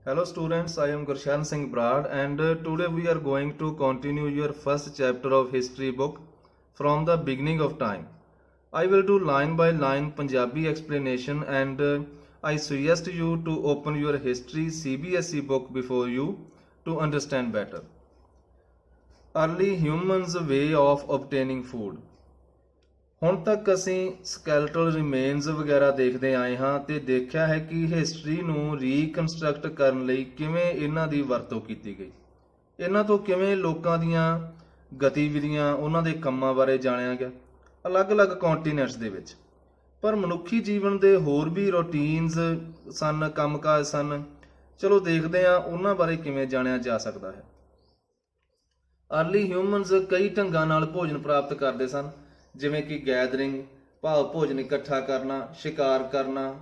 Hello students, I am Gurshan Singh Brad and today we are going to continue your first chapter of history book from the beginning of time. I will do line by line Punjabi explanation and I suggest you to open your history CBSE book before you to understand better. Early humans' way of obtaining food. ਹੁਣ ਤੱਕ ਅਸੀਂ ਸਕੈਲਟਲ remains ਵਗੈਰਾ ਦੇਖਦੇ ਆਏ ਹਾਂ ਤੇ ਦੇਖਿਆ ਹੈ ਕਿ ਹਿਸਟਰੀ ਨੂੰ ਰੀਕਨਸਟਰਕਟ ਕਰਨ ਲਈ ਕਿਵੇਂ ਇਹਨਾਂ ਦੀ ਵਰਤੋਂ ਕੀਤੀ ਗਈ, ਇਹਨਾਂ ਤੋਂ ਕਿਵੇਂ ਲੋਕਾਂ ਦੀਆਂ ਗਤੀਵਿਧੀਆਂ, ਉਹਨਾਂ ਦੇ ਕੰਮਾਂ ਬਾਰੇ ਜਾਣਿਆ ਗਿਆ ਅਲੱਗ-ਅਲੱਗ ਕੰਟੀਨੈਂਟਸ ਦੇ ਵਿੱਚ। ਪਰ ਮਨੁੱਖੀ ਜੀਵਨ ਦੇ ਹੋਰ ਵੀ ਰੂਟੀਨਸ ਸਨ, ਕੰਮਕਾਜ ਸਨ। ਚਲੋ ਦੇਖਦੇ ਹਾਂ ਉਹਨਾਂ ਬਾਰੇ ਕਿਵੇਂ ਜਾਣਿਆ ਜਾ ਸਕਦਾ ਹੈ। ਅਰਲੀ ਹਿਊਮਨਸ ਕਈ ਢੰਗਾਂ ਨਾਲ ਭੋਜਨ ਪ੍ਰਾਪਤ ਕਰਦੇ ਸਨ, ਜਿਵੇਂ ਕਿ ਗੈਦਰਿੰਗ ਭਾਵ ਭੋਜਨ ਇਕੱਠਾ ਕਰਨਾ, ਸ਼ਿਕਾਰ ਕਰਨਾ,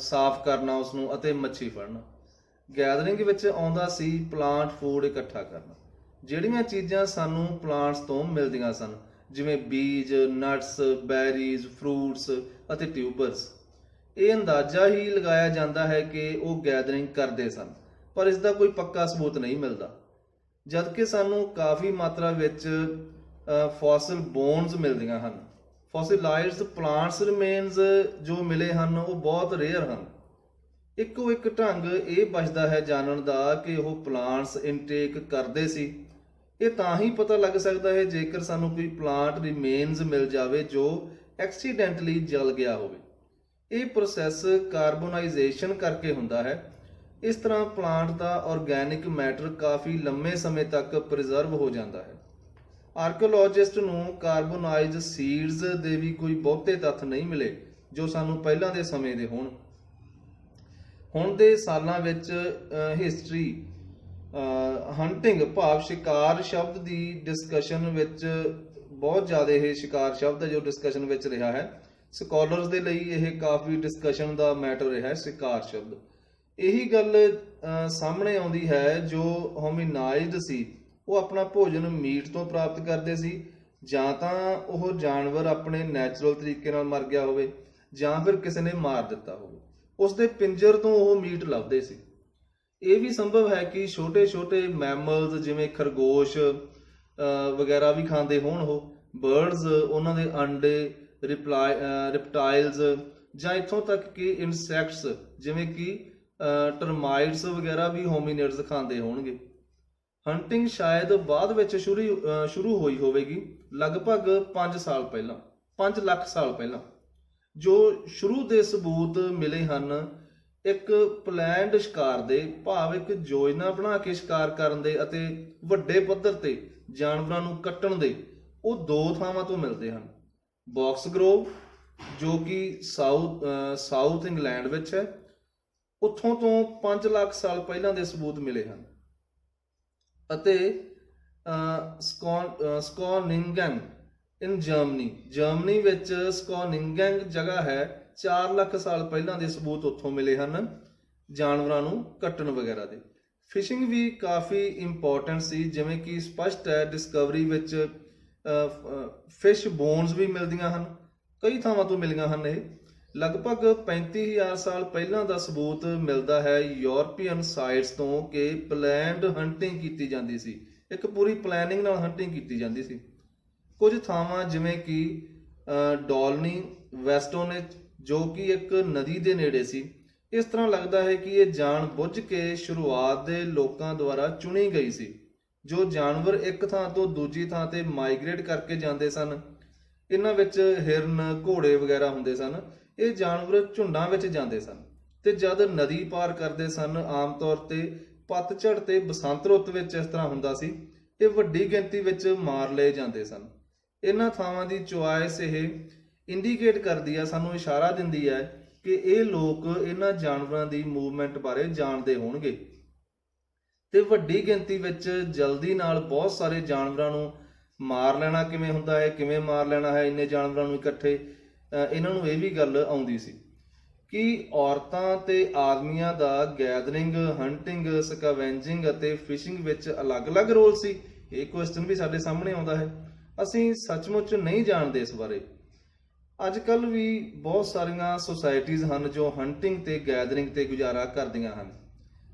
ਸਾਫ਼ ਕਰਨਾ ਉਸਨੂੰ ਅਤੇ ਮੱਛੀ ਫੜਨਾ। ਗੈਦਰਿੰਗ ਵਿੱਚ ਆਉਂਦਾ ਸੀ ਪਲਾਂਟ ਫੂਡ ਇਕੱਠਾ ਕਰਨਾ, ਜਿਹੜੀਆਂ ਚੀਜ਼ਾਂ ਸਾਨੂੰ ਪਲਾਂਟਸ ਤੋਂ ਮਿਲਦੀਆਂ ਸਨ, ਜਿਵੇਂ ਬੀਜ, ਨਟਸ, ਬੈਰੀਜ਼, ਫਰੂਟਸ ਅਤੇ ਟਿਊਬਰਸ। ਇਹ ਅੰਦਾਜ਼ਾ ਹੀ ਲਗਾਇਆ ਜਾਂਦਾ ਹੈ ਕਿ ਉਹ ਗੈਦਰਿੰਗ ਕਰਦੇ ਸਨ, ਪਰ ਇਸ ਦਾ ਕੋਈ ਪੱਕਾ ਸਬੂਤ ਨਹੀਂ ਮਿਲਦਾ। ਜਦਕਿ ਸਾਨੂੰ ਕਾਫੀ ਮਾਤਰਾ ਵਿੱਚ ਫੋਸਿਲ ਬੋਨਸ ਮਿਲਦੀਆਂ ਹਨ। ਫੋਸਿਲਾਈਜ਼ਡ ਪਲਾਂਟਸ ਰਿਮੇਨਸ ਜੋ ਮਿਲੇ ਹਨ ਉਹ ਬਹੁਤ ਰੇਅਰ ਹਨ। ਇੱਕੋ ਇੱਕ ਢੰਗ ਇਹ ਬਚਦਾ ਹੈ ਜਾਣਨ ਦਾ ਕਿ ਉਹ ਪਲਾਂਟਸ ਇਨਟੇਕ ਕਰਦੇ ਸੀ। ਇਹ ਤਾਂ ਹੀ ਪਤਾ ਲੱਗ ਸਕਦਾ ਹੈ ਜੇਕਰ ਸਾਨੂੰ ਕੋਈ ਪਲਾਂਟ ਰਿਮੇਨਸ ਮਿਲ ਜਾਵੇ ਜੋ ਐਕਸੀਡੈਂਟਲੀ ਜਲ ਗਿਆ ਹੋਵੇ। ਇਹ ਪ੍ਰੋਸੈਸ ਕਾਰਬੋਨਾਈਜੇਸ਼ਨ ਕਰਕੇ ਹੁੰਦਾ ਹੈ। ਇਸ ਤਰ੍ਹਾਂ ਪਲਾਂਟ ਦਾ ਆਰਗੈਨਿਕ ਮੈਟਰ ਕਾਫੀ ਲੰਮੇ ਸਮੇਂ ਤੱਕ ਪ੍ਰੀਜ਼ਰਵ ਹੋ ਜਾਂਦਾ ਹੈ। ਆਰਕੀਓਲੋਜਿਸਟ ਨੂੰ ਕਾਰਬੋਨਾਈਜ਼ਡ ਸੀਡਸ ਦੇ ਵੀ ਕੋਈ ਬਹੁਤੇ ਤੱਥ ਨਹੀਂ ਮਿਲੇ ਜੋ ਸਾਨੂੰ ਪਹਿਲਾਂ ਦੇ ਸਮੇਂ ਦੇ ਹੋਣ। ਹੁਣ ਦੇ ਸਾਲਾਂ ਵਿੱਚ ਹਿਸਟਰੀ ਹੰਟਿੰਗ ਭਾਵ ਸ਼ਿਕਾਰ ਸ਼ਬਦ ਦੀ ਡਿਸਕਸ਼ਨ ਵਿੱਚ ਬਹੁਤ ਜ਼ਿਆਦਾ ਇਹ ਸ਼ਿਕਾਰ ਸ਼ਬਦ ਹੈ ਜੋ ਡਿਸਕਸ਼ਨ ਵਿੱਚ ਰਿਹਾ ਹੈ। ਸਕਾਲਰਸ ਦੇ ਲਈ ਇਹ ਕਾਫੀ ਡਿਸਕਸ਼ਨ ਦਾ ਮੈਟਰ ਰਿਹਾ ਹੈ ਸ਼ਿਕਾਰ ਸ਼ਬਦ। ਇਹੀ ਗੱਲ ਸਾਹਮਣੇ ਆਉਂਦੀ ਹੈ ਜੋ ਹੋਮਿਨਾਈਡ ਸੀ ਉਹ ਆਪਣਾ ਭੋਜਨ ਮੀਟ ਤੋਂ ਪ੍ਰਾਪਤ ਕਰਦੇ ਸੀ, ਜਾਂ ਤਾਂ ਉਹ ਜਾਨਵਰ ਆਪਣੇ ਨੈਚੁਰਲ ਤਰੀਕੇ ਨਾਲ ਮਰ ਗਿਆ ਹੋਵੇ ਜਾਂ ਫਿਰ ਕਿਸੇ ਨੇ ਮਾਰ ਦਿੱਤਾ ਹੋਵੇ, ਉਸਦੇ ਪਿੰਜਰ ਤੋਂ ਉਹ ਮੀਟ ਲੱਭਦੇ ਸੀ। ਇਹ ਵੀ ਸੰਭਵ ਹੈ ਕਿ ਛੋਟੇ-ਛੋਟੇ ਮੈਮਲਸ ਜਿਵੇਂ ਖਰਗੋਸ਼ ਵਗੈਰਾ ਵੀ ਖਾਂਦੇ ਹੋਣ, ਉਹ ਬਰਡਸ, ਉਹਨਾਂ ਦੇ ਅੰਡੇ, ਰਿਪਟਾਈਲਸ ਜਾਂ ਇੱਥੋਂ ਤੱਕ ਕਿ ਇਨਸੈਕਟਸ ਜਿਵੇਂ ਕਿ ਟਰਮਾਈਟਸ ਵਗੈਰਾ ਵੀ ਹੋਮੀਨਿਡਸ ਖਾਂਦੇ ਹੋਣਗੇ। ਹੰਟਿੰਗ ਸ਼ਾਇਦ ਬਾਅਦ ਵਿੱਚ ਸ਼ੁਰੂ ਹੋਈ ਹੋਵੇਗੀ, ਲਗਭਗ 5 ਸਾਲ ਪਹਿਲਾਂ, 5 ਲੱਖ ਸਾਲ ਪਹਿਲਾਂ। ਜੋ ਸ਼ੁਰੂ ਦੇ ਸਬੂਤ ਮਿਲੇ ਹਨ ਇੱਕ ਪਲੈਨਡ ਸ਼ਿਕਾਰ ਦੇ, ਭਾਵ ਇੱਕ ਯੋਜਨਾ ਬਣਾ ਕੇ ਸ਼ਿਕਾਰ ਕਰਨ ਦੇ ਅਤੇ ਵੱਡੇ ਪੱਧਰ ਤੇ ਜਾਨਵਰਾਂ ਨੂੰ ਕੱਟਣ ਦੇ, ਉਹ 2 ਥਾਵਾਂ ਤੋਂ ਮਿਲਦੇ ਹਨ। ਬਾਕਸ ਗਰੋਵ ਜੋ ਕਿ ਸਾਊਥ ਇੰਗਲੈਂਡ ਵਿੱਚ ਹੈ, ਉੱਥੋਂ ਤੋਂ 5 ਲੱਖ ਸਾਲ ਪਹਿਲਾਂ ਦੇ ਸਬੂਤ ਮਿਲੇ ਹਨ। ਅਤੇ ਸਕੋਨਿੰਗਨ ਇਨ ਜਰਮਨੀ ਵਿੱਚ ਸਕੋਨਿੰਗਨ ਜਗ੍ਹਾ ਹੈ, 4 ਲੱਖ ਸਾਲ ਪਹਿਲਾਂ ਦੇ ਸਬੂਤ ਉੱਥੋਂ ਮਿਲੇ ਹਨ ਜਾਨਵਰਾਂ ਨੂੰ ਕੱਟਣ ਵਗੈਰਾ ਦੇ। ਫਿਸ਼ਿੰਗ ਵੀ ਕਾਫੀ ਇੰਪੋਰਟੈਂਟ ਸੀ, ਜਿਵੇਂ ਕਿ ਸਪਸ਼ਟ ਹੈ ਡਿਸਕਵਰੀ ਵਿੱਚ ਫਿਸ਼ ਬੋਨਸ ਵੀ ਮਿਲਦੀਆਂ ਹਨ, ਕਈ ਥਾਵਾਂ ਤੋਂ ਮਿਲੀਆਂ ਹਨ। ਇਹ ਲਗਭਗ 35,000 ਸਾਲ ਪਹਿਲਾਂ ਦਾ ਸਬੂਤ ਮਿਲਦਾ ਹੈ ਯੂਰਪੀਅਨ ਸਾਈਟਸ ਤੋਂ ਕਿ ਪਲੈਨਡ ਹੰਟਿੰਗ ਕੀਤੀ ਜਾਂਦੀ ਸੀ, ਇੱਕ ਪੂਰੀ ਪਲੈਨਿੰਗ ਨਾਲ ਹੰਟਿੰਗ ਕੀਤੀ ਜਾਂਦੀ ਸੀ। ਕੁਝ ਥਾਵਾਂ ਜਿਵੇਂ ਕਿ ਡੋਲਨੀ ਵੈਸਟੋਨਿਚ ਜੋ ਕਿ ਇੱਕ ਨਦੀ ਦੇ ਨੇੜੇ ਸੀ, ਇਸ ਤਰ੍ਹਾਂ ਲੱਗਦਾ ਹੈ ਕਿ ਇਹ ਜਾਣ ਬੁੱਝ ਕੇ ਸ਼ੁਰੂਆਤ ਦੇ ਲੋਕਾਂ ਦੁਆਰਾ ਚੁਣੀ ਗਈ ਸੀ। ਜੋ ਜਾਨਵਰ ਇੱਕ ਥਾਂ ਤੋਂ ਦੂਜੀ ਥਾਂ ਤੇ ਮਾਈਗ੍ਰੇਟ ਕਰਕੇ ਜਾਂਦੇ ਸਨ, ਇਹਨਾਂ ਵਿੱਚ ਹਿਰਨ, ਘੋੜੇ ਵਗੈਰਾ ਹੁੰਦੇ ਸਨ। ਇਹ ਜਾਨਵਰ ਝੁੰਡਾਂ ਵਿੱਚ ਜਾਂਦੇ ਸਨ ਤੇ ਜਦ ਨਦੀ ਪਾਰ ਕਰਦੇ ਸਨ, ਆਮ ਤੌਰ ਤੇ ਪਤਝੜ ਤੇ ਬਸੰਤ ਰੁੱਤ ਵਿੱਚ ਇਸ ਤਰ੍ਹਾਂ ਹੁੰਦਾ ਸੀ, ਇਹ ਵੱਡੀ ਗਿਣਤੀ ਵਿੱਚ ਮਾਰ ਲਏ ਜਾਂਦੇ ਸਨ। ਇਹਨਾਂ ਥਾਵਾਂ ਦੀ ਚੁਆਇਸ ਇਹ ਇੰਡੀਕੇਟ ਕਰਦੀ ਹੈ, ਸਾਨੂੰ ਇਸ਼ਾਰਾ ਦਿੰਦੀ ਹੈ ਕਿ ਇਹ ਲੋਕ ਇਹਨਾਂ ਜਾਨਵਰਾਂ ਦੀ ਮੂਵਮੈਂਟ ਬਾਰੇ ਜਾਣਦੇ ਹੋਣਗੇ ਤੇ ਵੱਡੀ ਗਿਣਤੀ ਵਿੱਚ ਜਲਦੀ ਨਾਲ ਬਹੁਤ ਸਾਰੇ ਜਾਨਵਰਾਂ ਨੂੰ ਮਾਰ ਲੈਣਾ ਕਿਵੇਂ ਹੁੰਦਾ ਹੈ, ਕਿਵੇਂ ਮਾਰ ਲੈਣਾ ਹੈ ਇੰਨੇ ਜਾਨਵਰਾਂ ਨੂੰ ਇਕੱਠੇ, ਇਹਨਾਂ ਨੂੰ ਇਹ ਵੀ ਗੱਲ ਆਉਂਦੀ ਸੀ ਕਿ ਔਰਤਾਂ ਤੇ ਆਦਮੀਆਂ ਦਾ ਗੈਦਰਿੰਗ, ਹੰਟਿੰਗ, ਸਕੈਵੈਂਜਿੰਗ ਅਤੇ ਫਿਸ਼ਿੰਗ ਵਿੱਚ ਅਲੱਗ-ਅਲੱਗ ਰੋਲ ਸੀ। ਇਹ ਕੁਐਸਚਨ ਵੀ ਸਾਡੇ ਸਾਹਮਣੇ ਆਉਂਦਾ ਹੈ। ਅਸੀਂ ਸੱਚਮੁੱਚ ਨਹੀਂ ਜਾਣਦੇ ਇਸ ਬਾਰੇ। ਅੱਜ ਕੱਲ੍ਹ ਵੀ ਬਹੁਤ ਸਾਰੀਆਂ ਸੁਸਾਇਟੀਜ਼ ਹਨ ਜੋ ਹੰਟਿੰਗ ਤੇ ਗੈਦਰਿੰਗ ਤੇ ਗੁਜ਼ਾਰਾ ਕਰਦੀਆਂ ਹਨ।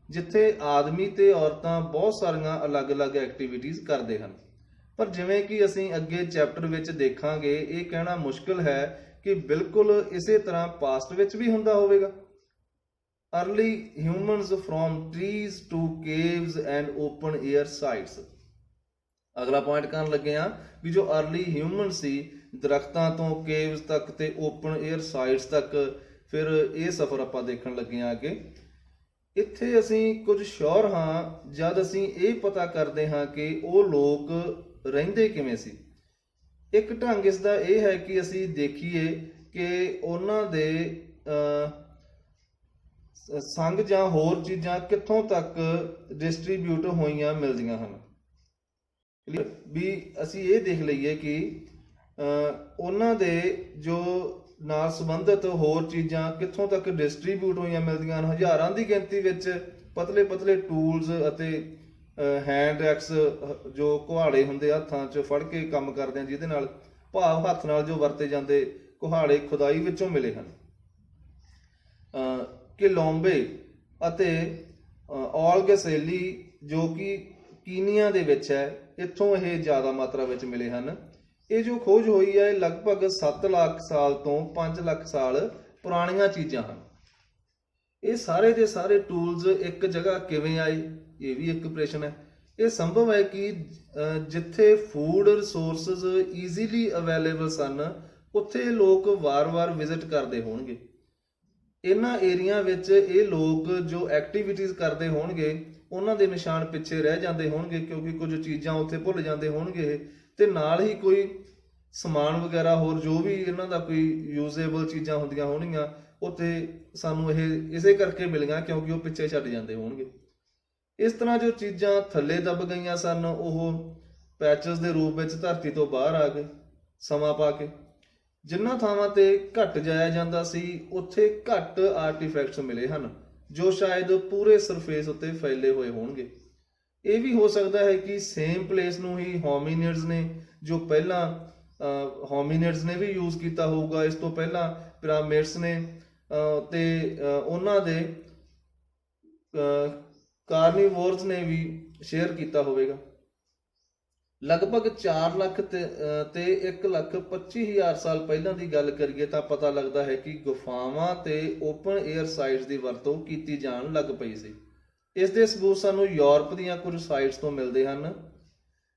ਜਿੱਥੇ ਆਦਮੀ ਤੇ ਔਰਤਾਂ ਬਹੁਤ ਸਾਰੀਆਂ ਅਲੱਗ-ਅਲੱਗ ਐਕਟੀਵਿਟੀਜ਼ ਕਰਦੇ ਹਨ। ਪਰ ਜਿਵੇਂ ਕਿ ਅਸੀਂ ਅੱਗੇ ਚੈਪਟਰ ਵਿੱਚ ਦੇਖਾਂਗੇ, ਇਹ ਕਹਿਣਾ ਮੁਸ਼ਕਲ ਹੈ ਕਿ ਬਿਲਕੁਲ ਇਸੇ ਤਰ੍ਹਾਂ ਪਾਸਟ ਵਿੱਚ ਵੀ ਹੁੰਦਾ ਹੋਵੇਗਾ। Early humans from trees to caves and open air sites. ਅਗਲਾ ਪੁਆਇੰਟ ਕਰਨ ਲੱਗੇ ਆ ਵੀ ਜੋ अर्ਲੀ ਹਿਊਮਨ ਸੀ, ਦਰਖਤਾਂ ਤੋਂ ਕੇਵਸ ਤੱਕ ਤੇ ਓਪਨ ਏਅਰ ਸਾਈਟਸ ਤੱਕ, ਫਿਰ ਇਹ ਸਫ਼ਰ ਆਪਾਂ ਦੇਖਣ ਲੱਗੇ ਆ ਅੱਗੇ। ਇੱਥੇ ਅਸੀਂ ਕੁਝ ਸ਼ੋਰ ਹਾਂ ਜਦ ਅਸੀਂ ਇਹ ਪਤਾ ਕਰਦੇ ਹਾਂ ਕਿ ਉਹ ਲੋਕ ਰਹਿੰਦੇ ਕਿਵੇਂ ਸੀ। ਇੱਕ ਢੰਗ ਇਸ ਦਾ ਇਹ ਹੈ ਕਿ ਅਸੀਂ ਦੇਖੀਏ ਕਿ ਉਹਨਾਂ ਦੇ ਸੰਗ ਜਾਂ ਹੋਰ ਚੀਜ਼ਾਂ ਕਿੱਥੋਂ ਤੱਕ ਡਿਸਟ੍ਰੀਬਿਊਟ ਹੋਈਆਂ ਮਿਲਦੀਆਂ ਹਨ। ਵੀ ਅਸੀਂ ਇਹ ਦੇਖ ਲਈਏ ਕਿ ਉਹਨਾਂ ਦੇ ਜੋ ਨਾਲ ਸੰਬੰਧਿਤ ਹੋਰ ਚੀਜ਼ਾਂ ਕਿੱਥੋਂ ਤੱਕ ਡਿਸਟ੍ਰੀਬਿਊਟ ਹੋਈਆਂ ਮਿਲਦੀਆਂ ਹਨ। ਹਜ਼ਾਰਾਂ ਦੀ ਗਿਣਤੀ ਵਿੱਚ ਪਤਲੇ ਪਤਲੇ ਟੂਲਸ ਅਤੇ ਹੈਂਡ ਐਕਸ ਜੋ ਕੁਹਾੜੇ ਹੁੰਦੇ ਹੱਥਾਂ 'ਚ ਫੜ ਕੇ ਕੰਮ ਕਰਦੇ ਹਨ, ਜਿਹਦੇ ਨਾਲ ਭਾਵ ਹੱਥ ਨਾਲ ਜੋ ਵਰਤੇ ਜਾਂਦੇ ਕੁਹਾੜੇ ਖੁਦਾਈ ਵਿੱਚੋਂ ਮਿਲੇ ਹਨ। ਕਿਲੋਂਬੇ ਅਤੇ ਔਲਗਸੇਲੀ ਜੋ ਕਿ ਕੀਨੀਆ ਦੇ ਵਿੱਚ ਹੈ, ਇੱਥੋਂ ਇਹ ਜ਼ਿਆਦਾ ਮਾਤਰਾ ਵਿੱਚ ਮਿਲੇ ਹਨ। ਇਹ ਜੋ ਖੋਜ ਹੋਈ ਹੈ, ਇਹ ਲਗਭਗ 7 ਲੱਖ ਸਾਲ ਤੋਂ 5 ਲੱਖ ਸਾਲ ਪੁਰਾਣੀਆਂ ਚੀਜ਼ਾਂ ਹਨ। ਇਹ ਸਾਰੇ ਦੇ ਸਾਰੇ ਟੂਲਸ ਇੱਕ ਜਗ੍ਹਾ ਕਿਵੇਂ ਆਏ, ਇਹ ਵੀ ਇੱਕ ਪ੍ਰਸ਼ਨ ਹੈ। ਇਹ ਸੰਭਵ ਹੈ ਕਿ ਜਿੱਥੇ ਫੂਡ ਰਿਸੋਰਸਸ ਈਜ਼ੀਲੀ ਅਵੇਲੇਬਲ ਸਨ, ਉੱਥੇ ਲੋਕ ਵਾਰ-ਵਾਰ ਵਿਜ਼ਿਟ ਕਰਦੇ ਹੋਣਗੇ। ਇਹਨਾਂ ਏਰੀਆ ਵਿੱਚ ਇਹ ਲੋਕ ਜੋ ਐਕਟੀਵਿਟੀਜ਼ ਕਰਦੇ ਹੋਣਗੇ, ਉਹਨਾਂ ਦੇ ਨਿਸ਼ਾਨ ਪਿੱਛੇ ਰਹਿ ਜਾਂਦੇ ਹੋਣਗੇ, ਕਿਉਂਕਿ ਕੁਝ ਚੀਜ਼ਾਂ ਉੱਥੇ ਭੁੱਲ ਜਾਂਦੇ ਹੋਣਗੇ ਤੇ ਨਾਲ ਹੀ ਕੋਈ ਸਮਾਨ ਵਗੈਰਾ ਹੋਰ ਜੋ ਵੀ ਇਹਨਾਂ ਦਾ ਕੋਈ ਯੂਜ਼ੇਬਲ ਚੀਜ਼ਾਂ ਹੁੰਦੀਆਂ ਹੋਣਗੀਆਂ, ਉੱਥੇ ਸਾਨੂੰ ਇਹ ਇਸੇ ਕਰਕੇ ਮਿਲੀਆਂ ਕਿਉਂਕਿ ਉਹ ਪਿੱਛੇ ਛੱਡ ਜਾਂਦੇ ਹੋਣਗੇ। ਇਸ ਤਰ੍ਹਾਂ ਜੋ ਚੀਜ਼ਾਂ ਥੱਲੇ ਦੱਬ ਗਈਆਂ ਸਨ, ਉਹ ਪੈਚਸ ਦੇ ਰੂਪ ਵਿੱਚ ਧਰਤੀ ਤੋਂ ਬਾਹਰ ਆ ਗਏ ਸਮਾਂ ਪਾ ਕੇ। ਜਿਨ੍ਹਾਂ ਥਾਵਾਂ ਤੇ ਘੱਟ ਜਾਇਆ ਜਾਂਦਾ ਸੀ, ਉੱਥੇ ਘੱਟ ਆਰਟੀਫੈਕਟਸ ਮਿਲੇ ਹਨ ਜੋ ਸ਼ਾਇਦ ਪੂਰੇ ਸਰਫੇਸ ਉੱਤੇ ਫੈਲੇ ਹੋਏ ਹੋਣਗੇ। ਇਹ ਵੀ ਹੋ ਸਕਦਾ ਹੈ ਕਿ ਸੇਮ ਪਲੇਸ ਨੂੰ ਹੀ ਹੋਮੀਨਿਡਸ ਨੇ ਜੋ ਪਹਿਲਾਂ ਹੋਮੀਨਿਡਸ ਨੇ ਵੀ ਯੂਜ਼ ਕੀਤਾ ਹੋਊਗਾ। ਇਸ ਤੋਂ ਪਹਿਲਾਂ ਪਿਰਾਮਿਡਸ ਨੇ ਤੇ ਉਹਨਾਂ ਦੇ ਕਾਰਨੀਵੋਰਸ ਨੇ ਵੀ ਸ਼ੇਅਰ ਕੀਤਾ ਹੋਵੇਗਾ। ਲਗਭਗ 4 ਲੱਖ ਤੇ 1,25,000 ਸਾਲ ਪਹਿਲਾਂ ਦੀ ਗੱਲ ਕਰੀਏ ਤਾਂ ਪਤਾ ਲੱਗਦਾ ਹੈ ਕਿ ਗੁਫਾਵਾਂ ਤੇ ਓਪਨ ਏਅਰ ਸਾਈਟਸ ਦੀ ਵਰਤੋਂ ਕੀਤੀ ਜਾਣ ਲੱਗ ਪਈ ਸੀ। ਇਸ ਦੇ ਸਬੂਤ ਸਾਨੂੰ ਯੂਰਪ ਦੀਆਂ ਕੁਝ ਸਾਈਟਸ ਤੋਂ ਮਿਲਦੇ ਹਨ।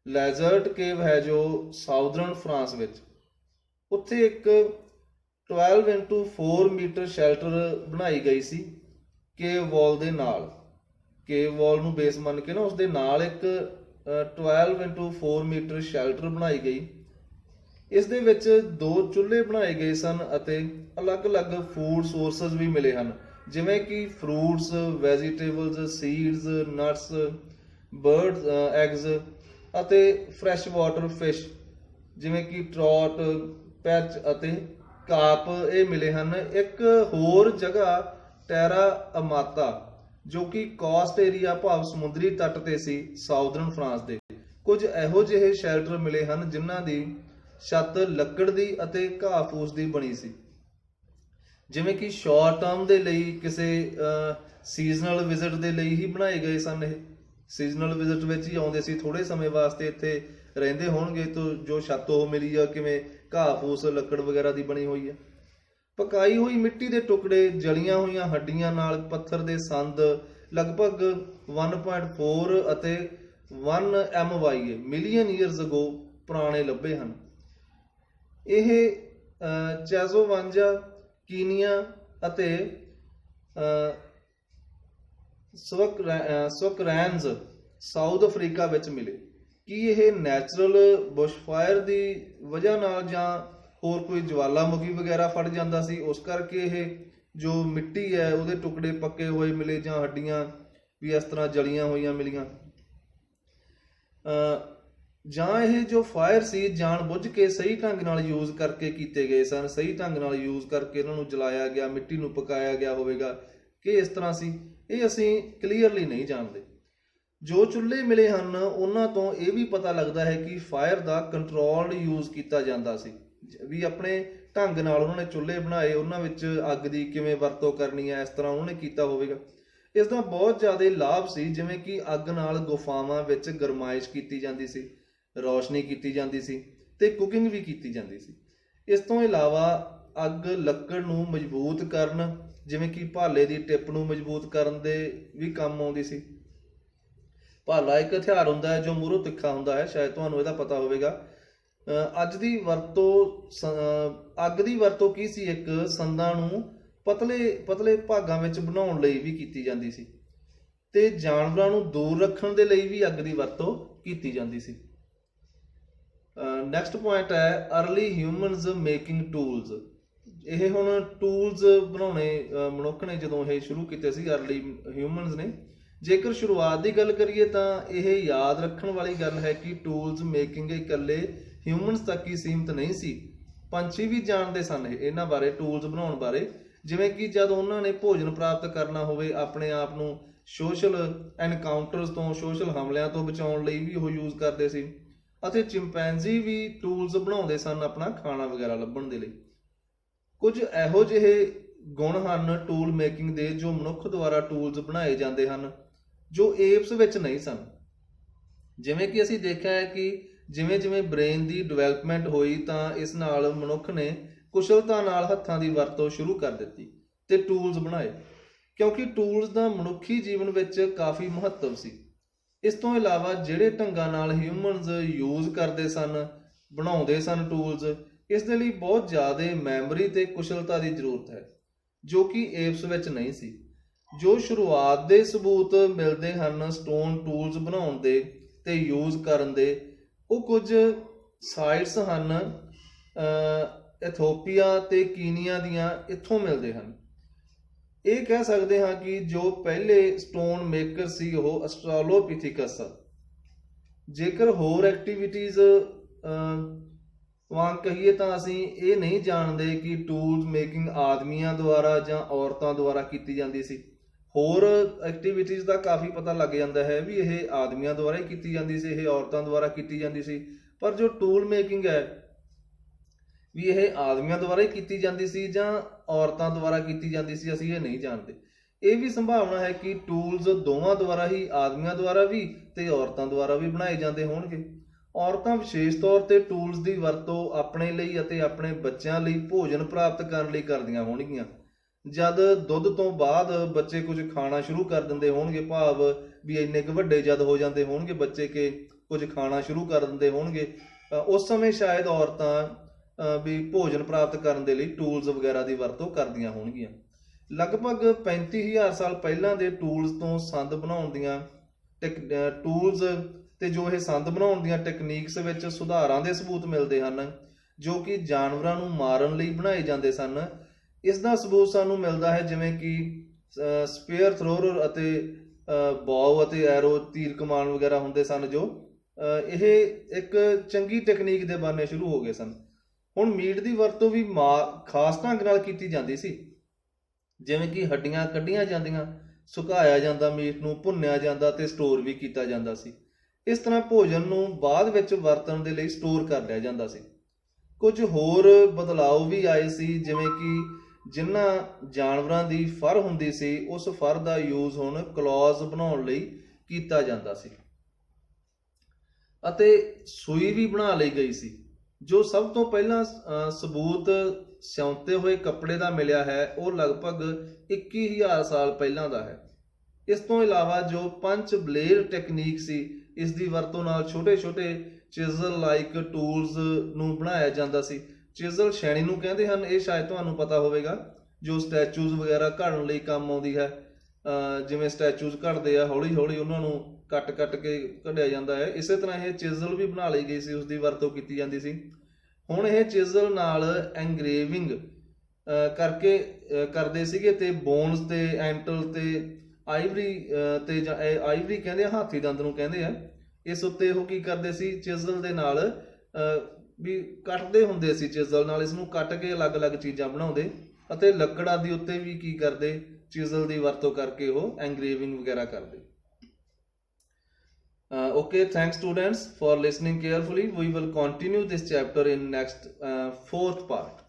ਲੈਜ਼ਰਟ ਕੇਵ ਹੈ ਜੋ ਸਾਊਦਰਨ ਫਰਾਂਸ ਵਿੱਚ, ਉੱਥੇ ਇੱਕ 12x4 ਮੀਟਰ ਸ਼ੈਲਟਰ ਬਣਾਈ ਗਈ ਸੀ ਕੇਵ ਵਾਲ ਦੇ ਨਾਲ। ਕੇਵ ਵਾਲ ਨੂੰ ਬੇਸ ਮੰਨ ਕੇ ਨਾ ਉਸ ਦੇ ਨਾਲ ਇੱਕ 12x4 ਮੀਟਰ ਸ਼ੈਲਟਰ ਬਣਾਈ ਗਈ। ਇਸ ਦੇ ਵਿੱਚ 2 ਚੁੱਲ੍ਹੇ ਬਣਾਏ ਗਏ ਸਨ ਅਤੇ ਅਲੱਗ-ਅਲੱਗ ਫੂਡ ਸੋਰਸਸ ਵੀ ਮਿਲੇ ਹਨ, ਜਿਵੇਂ ਕਿ fruits, vegetables, seeds, nuts, birds eggs ਅਤੇ ਫਰੈਸ਼ ਵਾਟਰ ਫਿਸ਼ ਜਿਵੇਂ ਕਿ ਟਰੌਟ, ਪੈਚ ਅਤੇ ਕਾਪ ਇਹ ਮਿਲੇ ਹਨ। ਇੱਕ ਹੋਰ ਜਗ੍ਹਾ ਟੈਰਾ ਅਮਾਤਾ ਜੋ ਕਿ ਕੋਸਟ ਏਰੀਆ ਭਾਵ ਸਮੁੰਦਰੀ ਤੱਟ ਤੇ ਸੀ ਸਾਊਦਰਨ ਫਰਾਂਸ ਦੇ। ਕੁਝ ਇਹੋ ਜਿਹੇ ਸ਼ੈਲਟਰ ਮਿਲੇ ਹਨ ਜਿਨ੍ਹਾਂ ਦੀ ਛੱਤ ਲੱਕੜ ਦੀ ਅਤੇ ਘਾਹ ਫੂਸ ਦੀ ਬਣੀ ਸੀ, ਜਿਵੇਂ ਕਿ ਸ਼ਾਰਟ ਟਰਮ ਦੇ ਲਈ ਕਿਸੇ ਸੀਜ਼ਨਲ ਵਿਜ਼ਿਟ ਦੇ ਲਈ ਹੀ ਬਣਾਏ ਗਏ ਸਨ। ਇਹ ਸੀਜ਼ਨਲ ਵਿਜ਼ਿਟ ਵਿੱਚ ਹੀ ਆਉਂਦੇ ਸੀ, ਥੋੜੇ ਸਮੇਂ ਵਾਸਤੇ ਇੱਥੇ ਰਹਿੰਦੇ ਹੋਣਗੇ। ਤਾਂ ਜੋ ਛੱਤ ਉਹ ਮਿਲੀ ਆ ਕਿਵੇਂ ਘਾਹ ਫੂਸ ਲੱਕੜ ਵਗੈਰਾ ਦੀ ਬਣੀ ਹੋਈ ਹੈ। ਪਕਾਈ ਹੋਈ ਮਿੱਟੀ ਦੇ ਟੁਕੜੇ, ਜਲੀਆਂ ਹੋਈਆਂ ਹੱਡੀਆਂ ਨਾਲ ਪੱਥਰ ਦੇ ਸੰਦ ਲਗਭਗ 1.4 ਅਤੇ 1 MYA ਮਿਲੀਅਨ ਈਅਰਸ ਅਗੋ ਪੁਰਾਣੇ ਲੱਭੇ ਹਨ। ਇਹ ਚੈਜ਼ੋਵਾਂਜਾ, ਕੀਨੀਆ ਅਤੇ ਸਵਕਰੈਨਜ਼ ਸਾਊਥ ਅਫਰੀਕਾ ਵਿੱਚ ਮਿਲੇ। ਕੀ ਇਹ ਨੈਚੁਰਲ ਬੁਸ਼ਫਾਇਰ ਦੀ ਵਜ੍ਹਾ ਨਾਲ ਜਾਂ ਹੋਰ ਕੋਈ ਜਵਾਲਾਮੁਖੀ ਵਗੈਰਾ ਫਟ ਜਾਂਦਾ ਸੀ, ਉਸ ਕਰਕੇ ਇਹ ਜੋ ਮਿੱਟੀ ਹੈ ਉਹਦੇ ਟੁਕੜੇ ਪੱਕੇ ਹੋਏ ਮਿਲੇ ਜਾਂ ਹੱਡੀਆਂ ਵੀ ਇਸ ਤਰ੍ਹਾਂ ਜਲੀਆਂ ਹੋਈਆਂ ਮਿਲੀਆਂ, ਜਾਂ ਇਹ ਜੋ ਫਾਇਰ ਸੀ ਜਾਣ ਬੁੱਝ ਕੇ ਸਹੀ ਢੰਗ ਨਾਲ ਯੂਜ਼ ਕਰਕੇ ਕੀਤੇ ਗਏ ਸਨ, ਸਹੀ ਢੰਗ ਨਾਲ ਯੂਜ਼ ਕਰਕੇ ਇਹਨਾਂ ਨੂੰ ਜਲਾਇਆ ਗਿਆ, ਮਿੱਟੀ ਨੂੰ ਪਕਾਇਆ ਗਿਆ ਹੋਵੇਗਾ ਕਿ ਇਸ ਤਰ੍ਹਾਂ ਸੀ, ਇਹ ਅਸੀਂ ਕਲੀਅਰਲੀ ਨਹੀਂ ਜਾਣਦੇ। ਜੋ ਚੁੱਲ੍ਹੇ ਮਿਲੇ ਹਨ ਉਹਨਾਂ ਤੋਂ ਇਹ ਵੀ ਪਤਾ ਲੱਗਦਾ ਹੈ ਕਿ ਫਾਇਰ ਦਾ ਕੰਟਰੋਲਡ ਯੂਜ਼ ਕੀਤਾ ਜਾਂਦਾ ਸੀ, ਵੀ ਆਪਣੇ ਢੰਗ ਨਾਲ ਉਹਨਾਂ ਨੇ ਚੁੱਲ੍ਹੇ ਬਣਾਏ, ਉਹਨਾਂ ਵਿੱਚ ਅੱਗ ਦੀ ਕਿਵੇਂ ਵਰਤੋਂ ਕਰਨੀ ਹੈ, ਇਸ ਤਰ੍ਹਾਂ ਉਹਨਾਂ ਨੇ ਕੀਤਾ ਹੋਵੇਗਾ। ਇਸ ਦਾ ਬਹੁਤ ਜ਼ਿਆਦਾ ਲਾਭ ਸੀ, ਜਿਵੇਂ ਕਿ ਅੱਗ ਨਾਲ ਗੁਫਾਵਾਂ ਵਿੱਚ ਗਰਮਾਇਸ਼ ਕੀਤੀ ਜਾਂਦੀ ਸੀ, ਰੌਸ਼ਨੀ ਕੀਤੀ ਜਾਂਦੀ ਸੀ ਤੇ ਕੁਕਿੰਗ ਵੀ ਕੀਤੀ ਜਾਂਦੀ ਸੀ। ਇਸ ਤੋਂ ਇਲਾਵਾ ਅੱਗ ਲੱਕੜ ਨੂੰ ਮਜ਼ਬੂਤ ਕਰਨ, ਜਿਵੇਂ ਕਿ ਭਾਲੇ ਦੀ ਟਿੱਪ ਨੂੰ ਮਜ਼ਬੂਤ ਕਰਨ ਦੇ ਵੀ ਕੰਮ ਆਉਂਦੀ ਸੀ। ਭਾਲਾ ਇੱਕ ਹਥਿਆਰ ਹੁੰਦਾ ਹੈ ਜੋ ਮੂਹਰੋਂ ਤਿੱਖਾ ਹੁੰਦਾ ਹੈ, ਸ਼ਾਇਦ ਤੁਹਾਨੂੰ ਇਹਦਾ ਪਤਾ ਹੋਵੇਗਾ। ਅੱਜ ਦੀ ਵਰਤੋਂ ਅੱਗ ਦੀ ਵਰਤੋਂ ਕੀ ਸੀ, ਇੱਕ ਸੰਦਾਂ ਨੂੰ ਪਤਲੇ ਪਤਲੇ ਭਾਗਾਂ ਵਿੱਚ ਬਣਾਉਣ ਲਈ ਵੀ ਕੀਤੀ ਜਾਂਦੀ ਸੀ ਤੇ ਜਾਨਵਰਾਂ ਨੂੰ ਦੂਰ ਰੱਖਣ ਦੇ ਲਈ ਵੀ ਅੱਗ ਦੀ ਵਰਤੋਂ ਕੀਤੀ ਜਾਂਦੀ ਸੀ। ਨੈਕਸਟ ਪੁਆਇੰਟ ਹੈ ਅਰਲੀ ਹਿਊਮਨਸ ਮੇਕਿੰਗ ਟੂਲਸ। ਇਹ ਹੁਣ ਟੂਲਸ ਬਣਾਉਣੇ ਮਨੁੱਖ ਨੇ ਜਦੋਂ ਇਹ ਸ਼ੁਰੂ ਕੀਤੇ ਸੀ, ਅਰਲੀ ਹਿਊਮਨਸ ਨੇ। ਜੇਕਰ ਸ਼ੁਰੂਆਤ ਦੀ ਗੱਲ ਕਰੀਏ ਤਾਂ ਇਹ ਯਾਦ ਰੱਖਣ ਵਾਲੀ ਗੱਲ ਹੈ ਕਿ ਟੂਲਸ ਮੇਕਿੰਗ ਇਕੱਲੇ ਹਿਊਮਨਸ ਤੱਕ ਹੀ ਸੀਮਿਤ ਨਹੀਂ ਸੀ। ਪੰਛੀ ਵੀ ਜਾਣਦੇ ਸਨ ਇਹਨਾਂ ਬਾਰੇ, ਟੂਲਸ ਬਣਾਉਣ ਬਾਰੇ। ਜਿਵੇਂ ਕਿ ਜਦ ਉਹਨਾਂ ਨੇ ਭੋਜਨ ਪ੍ਰਾਪਤ ਕਰਨਾ ਹੋਵੇ, ਆਪਣੇ ਆਪ ਨੂੰ ਸੋਸ਼ਲ ਐਨਕਾਊਂਟਰਸ ਤੋਂ, ਸੋਸ਼ਲ ਹਮਲਿਆਂ ਤੋਂ ਬਚਾਉਣ ਲਈ ਵੀ ਉਹ ਯੂਜ਼ ਕਰਦੇ ਸੀ। ਅਤੇ ਚਿੰਪੈਂਜ਼ੀ ਵੀ ਟੂਲਸ ਬਣਾਉਂਦੇ ਸਨ ਆਪਣਾ ਖਾਣਾ ਵਗੈਰਾ ਲੱਭਣ ਦੇ ਲਈ। ਕੁਝ ਇਹੋ ਜਿਹੇ ਗੁਣ ਹਨ ਟੂਲ ਮੇਕਿੰਗ ਦੇ ਜੋ ਮਨੁੱਖ ਦੁਆਰਾ ਟੂਲਸ ਬਣਾਏ ਜਾਂਦੇ ਹਨ ਜੋ ਏਪਸ ਵਿੱਚ ਨਹੀਂ ਸਨ। ਜਿਵੇਂ ਕਿ ਅਸੀਂ ਦੇਖਿਆ ਹੈ ਕਿ ਜਿਵੇਂ ਜਿਵੇਂ ਬ੍ਰੇਨ ਦੀ ਡਿਵੈਲਪਮੈਂਟ ਹੋਈ ਤਾਂ ਇਸ ਨਾਲ ਮਨੁੱਖ ਨੇ ਕੁਸ਼ਲਤਾ ਨਾਲ ਹੱਥਾਂ ਦੀ ਵਰਤੋਂ ਸ਼ੁਰੂ ਕਰ ਦਿੱਤੀ ਤੇ ਟੂਲਸ ਬਣਾਏ, ਕਿਉਂਕਿ ਟੂਲਸ ਦਾ ਮਨੁੱਖੀ ਜੀਵਨ ਵਿੱਚ ਕਾਫੀ ਮਹੱਤਵ ਸੀ। ਇਸ ਤੋਂ ਇਲਾਵਾ ਜਿਹੜੇ ਢੰਗਾਂ ਨਾਲ ਹਿਊਮਨਸ ਯੂਜ਼ ਕਰਦੇ ਸਨ, ਬਣਾਉਂਦੇ ਸਨ ਟੂਲਸ, ਇਸ ਦੇ ਲਈ ਬਹੁਤ ਜ਼ਿਆਦਾ ਮੈਮਰੀ ਤੇ ਕੁਸ਼ਲਤਾ ਦੀ ਜ਼ਰੂਰਤ ਹੈ ਜੋ ਕਿ ਏਪਸ ਵਿੱਚ ਨਹੀਂ ਸੀ। ਜੋ ਸ਼ੁਰੂਆਤ ਦੇ ਸਬੂਤ ਮਿਲਦੇ ਹਨ ਸਟੋਨ ਟੂਲਸ ਬਣਾਉਣ ਦੇ ਤੇ ਯੂਜ਼ ਕਰਨ ਦੇ, ਉਹ ਕੁਝ ਸਾਈਟਸ ਹਨ ਇਥੋਪੀਆ ਤੇ ਕੀਨੀਆ ਦੀਆਂ, ਇੱਥੋਂ ਮਿਲਦੇ ਹਨ। ਇਹ ਕਹਿ ਸਕਦੇ ਹਾਂ ਕਿ ਜੋ ਪਹਿਲੇ ਸਟੋਨ ਮੇਕਰ ਸੀ ਉਹ ਆਸਟ੍ਰਾਲੋਪਿਥੀਕਸ। ਜੇਕਰ ਹੋਰ ਐਕਟੀਵਿਟੀਜ਼ ਵਾਂਗ ਕਹੀਏ ਤਾਂ ਅਸੀਂ ਇਹ ਨਹੀਂ ਜਾਣਦੇ ਕਿ ਟੂਲਸ ਮੇਕਿੰਗ ਆਦਮੀਆਂ ਦੁਆਰਾ ਜਾਂ ਔਰਤਾਂ ਦੁਆਰਾ ਕੀਤੀ ਜਾਂਦੀ ਸੀ। ਹੋਰ ਐਕਟੀਵਿਟੀਜ਼ ਦਾ ਕਾਫੀ ਪਤਾ ਲੱਗ ਜਾਂਦਾ ਹੈ ਵੀ ਇਹ ਆਦਮੀਆਂ ਦੁਆਰਾ ਹੀ ਕੀਤੀ ਜਾਂਦੀ ਸੀ, ਇਹ ਔਰਤਾਂ ਦੁਆਰਾ ਕੀਤੀ ਜਾਂਦੀ ਸੀ। ਪਰ ਜੋ ਟੂਲ ਮੇਕਿੰਗ ਹੈ ਵੀ ਇਹ ਆਦਮੀਆਂ ਦੁਆਰਾ ਹੀ ਕੀਤੀ ਜਾਂਦੀ ਸੀ ਜਾਂ ਔਰਤਾਂ ਦੁਆਰਾ ਕੀਤੀ ਜਾਂਦੀ ਸੀ, ਅਸੀਂ ਇਹ ਨਹੀਂ ਜਾਣਦੇ। ਇਹ ਵੀ ਸੰਭਾਵਨਾ ਹੈ ਕਿ ਟੂਲਸ ਦੋਵਾਂ ਦੁਆਰਾ ਹੀ, ਆਦਮੀਆਂ ਦੁਆਰਾ ਵੀ ਤੇ ਔਰਤਾਂ ਦੁਆਰਾ ਵੀ ਬਣਾਏ ਜਾਂਦੇ ਹੋਣਗੇ। ਔਰਤਾਂ ਵਿਸ਼ੇਸ਼ ਤੌਰ ਤੇ ਟੂਲਸ ਦੀ ਵਰਤੋਂ ਆਪਣੇ ਲਈ ਅਤੇ ਆਪਣੇ ਬੱਚਿਆਂ ਲਈ ਭੋਜਨ ਪ੍ਰਾਪਤ ਕਰਨ ਲਈ ਕਰਦੀਆਂ ਹੋਣਗੀਆਂ। ਜਦ ਦੁੱਧ ਤੋਂ ਬਾਅਦ ਬੱਚੇ ਕੁਝ ਖਾਣਾ ਸ਼ੁਰੂ ਕਰ ਦਿੰਦੇ ਹੋਣਗੇ, ਭਾਵ ਵੀ ਇੰਨੇ ਕੁ ਵੱਡੇ ਜਦ ਹੋ ਜਾਂਦੇ ਹੋਣਗੇ ਬੱਚੇ ਕਿ ਕੁਝ ਖਾਣਾ ਸ਼ੁਰੂ ਕਰ ਦਿੰਦੇ ਹੋਣਗੇ, ਉਸ ਸਮੇਂ ਸ਼ਾਇਦ ਔਰਤਾਂ ਵੀ ਭੋਜਨ ਪ੍ਰਾਪਤ ਕਰਨ ਦੇ ਲਈ ਟੂਲਸ ਵਗੈਰਾ ਦੀ ਵਰਤੋਂ ਕਰਦੀਆਂ ਹੋਣਗੀਆਂ। ਲਗਭਗ 35,000 ਸਾਲ ਪਹਿਲਾਂ ਦੇ ਟੂਲਸ ਤੋਂ ਸੰਦ ਬਣਾਉਣ ਦੀਆਂ ਟੂਲਸ ਤੇ ਜੋ ਇਹ ਸੰਦ ਬਣਾਉਣ ਦੀਆਂ ਟੈਕਨੀਕਸ ਵਿੱਚ ਸੁਧਾਰਾਂ ਦੇ ਸਬੂਤ ਮਿਲਦੇ ਹਨ ਜੋ ਕਿ ਜਾਨਵਰਾਂ ਨੂੰ ਮਾਰਨ ਲਈ ਬਣਾਏ ਜਾਂਦੇ ਸਨ। ਇਸ ਦਾ ਸਬੂਤ ਸਾਨੂੰ ਮਿਲਦਾ ਹੈ ਜਿਵੇਂ ਕਿ ਸਪੇਅਰ ਥਰੋਅਰ ਅਤੇ ਬੌਵ ਅਤੇ ਐਰੋ, ਤੀਰ ਕਮਾਨ ਵਗੈਰਾ ਹੁੰਦੇ ਸਨ, ਜੋ ਇਹ ਇੱਕ ਚੰਗੀ ਟੈਕਨੀਕ ਦੇ ਬਣਨੇ ਸ਼ੁਰੂ ਹੋ ਗਏ ਸਨ। ਹੁਣ ਮੀਟ ਦੀ ਵਰਤੋਂ ਵੀ ਖਾਸ ਢੰਗ ਨਾਲ ਕੀਤੀ ਜਾਂਦੀ ਸੀ, ਜਿਵੇਂ ਕਿ ਹੱਡੀਆਂ ਕੱਢੀਆਂ ਜਾਂਦੀਆਂ, ਸੁਕਾਇਆ ਜਾਂਦਾ, ਮੀਟ ਨੂੰ ਭੁੰਨਿਆ ਜਾਂਦਾ ਤੇ ਸਟੋਰ ਵੀ ਕੀਤਾ ਜਾਂਦਾ ਸੀ। ਇਸ ਤਰ੍ਹਾਂ ਭੋਜਨ ਨੂੰ ਬਾਅਦ ਵਿੱਚ ਵਰਤਣ ਦੇ ਲਈ ਸਟੋਰ ਕਰ ਲਿਆ ਜਾਂਦਾ ਸੀ। ਕੁਝ ਹੋਰ ਬਦਲਾਅ ਵੀ ਆਏ ਸੀ, ਜਿਵੇਂ ਕਿ ਜਿਨ੍ਹਾਂ ਜਾਨਵਰਾਂ ਦੀ ਫਰ ਹੁੰਦੀ ਸੀ ਉਸ ਫਰ ਦਾ ਯੂਜ਼ ਹੁਣ ਕਲੌਜ਼ ਬਣਾਉਣ ਲਈ ਕੀਤਾ ਜਾਂਦਾ ਸੀ ਅਤੇ ਸੂਈ ਵੀ ਬਣਾ ਲਈ ਗਈ ਸੀ। ਜੋ ਸਭ ਤੋਂ ਪਹਿਲਾਂ ਸਬੂਤ ਸਿਉਂਤੇ ਹੋਏ ਕੱਪੜੇ ਦਾ ਮਿਲਿਆ ਹੈ ਉਹ ਲਗਭਗ 21,000 ਸਾਲ ਪਹਿਲਾਂ ਦਾ ਹੈ। ਇਸ ਤੋਂ ਇਲਾਵਾ ਜੋ ਪੰਚ ਬਲੇਡ ਟੈਕਨੀਕ ਸੀ, ਇਸ ਦੀ ਵਰਤੋਂ ਨਾਲ ਛੋਟੇ-ਛੋਟੇ ਚਿਜ਼ਲ ਲਾਈਕ ਟੂਲਸ ਨੂੰ ਬਣਾਇਆ ਜਾਂਦਾ ਸੀ। ਚਿਜ਼ਲ ਛੈਣੀ ਨੂੰ ਕਹਿੰਦੇ ਹਨ, ਇਹ ਸ਼ਾਇਦ ਤੁਹਾਨੂੰ ਪਤਾ ਹੋਵੇਗਾ, ਜੋ ਸਟੈਚੂਜ਼ ਵਗੈਰਾ ਘੜਨ ਲਈ ਕੰਮ ਆਉਂਦੀ ਹੈ। ਜਿਵੇਂ ਸਟੈਚੂਜ਼ ਘੜਦੇ ਆ, ਹੌਲੀ ਹੌਲੀ ਉਹਨਾਂ ਨੂੰ ਕੱਟ ਕੇ ਕਢਿਆ ਜਾਂਦਾ ਹੈ। ਇਸੇ ਤਰ੍ਹਾਂ ਇਹ ਚਿਜ਼ਲ ਵੀ ਬਣਾ ਲਈ ਗਈ ਸੀ, ਉਸ ਦੀ ਵਰਤੋਂ ਕੀਤੀ ਜਾਂਦੀ ਸੀ। ਹੁਣ ਇਹ ਚਿਜ਼ਲ ਨਾਲ ਐਂਗਰੇਵਿੰਗ ਕਰਕੇ ਕਰਦੇ ਸੀਗੇ ਤੇ ਬੋਨਸ ਤੇ ਐਂਟਲ ਤੇ ਆਈਵਰੀ ਤੇ ਜਾਂ ਆਈਵਰੀ ਕਹਿੰਦੇ ਆ, ਹਾਥੀ ਦੰਦ ਨੂੰ ਕਹਿੰਦੇ ਆ, ਇਸ ਉੱਤੇ ਉਹ ਕੀ ਕਰਦੇ ਸੀ, ਚਿਜ਼ਲ ਦੇ ਨਾਲ ਵੀ ਕੱਟਦੇ ਹੁੰਦੇ ਸੀ। ਚਿਜ਼ਲ ਨਾਲ ਇਸ ਨੂੰ ਕੱਟ ਕੇ ਅਲੱਗ-ਅਲੱਗ ਚੀਜ਼ਾਂ ਬਣਾਉਂਦੇ ਅਤੇ ਲੱਕੜ ਆਦਿ ਉੱਤੇ ਵੀ ਕੀ ਕਰਦੇ, ਚਿਜ਼ਲ ਦੀ ਵਰਤੋਂ ਕਰਕੇ ਉਹ ਐਂਗਰੇਵਿੰਗ ਵਗੈਰਾ ਕਰਦੇ। Okay, thanks students for listening carefully. We will continue this chapter in next 4th part.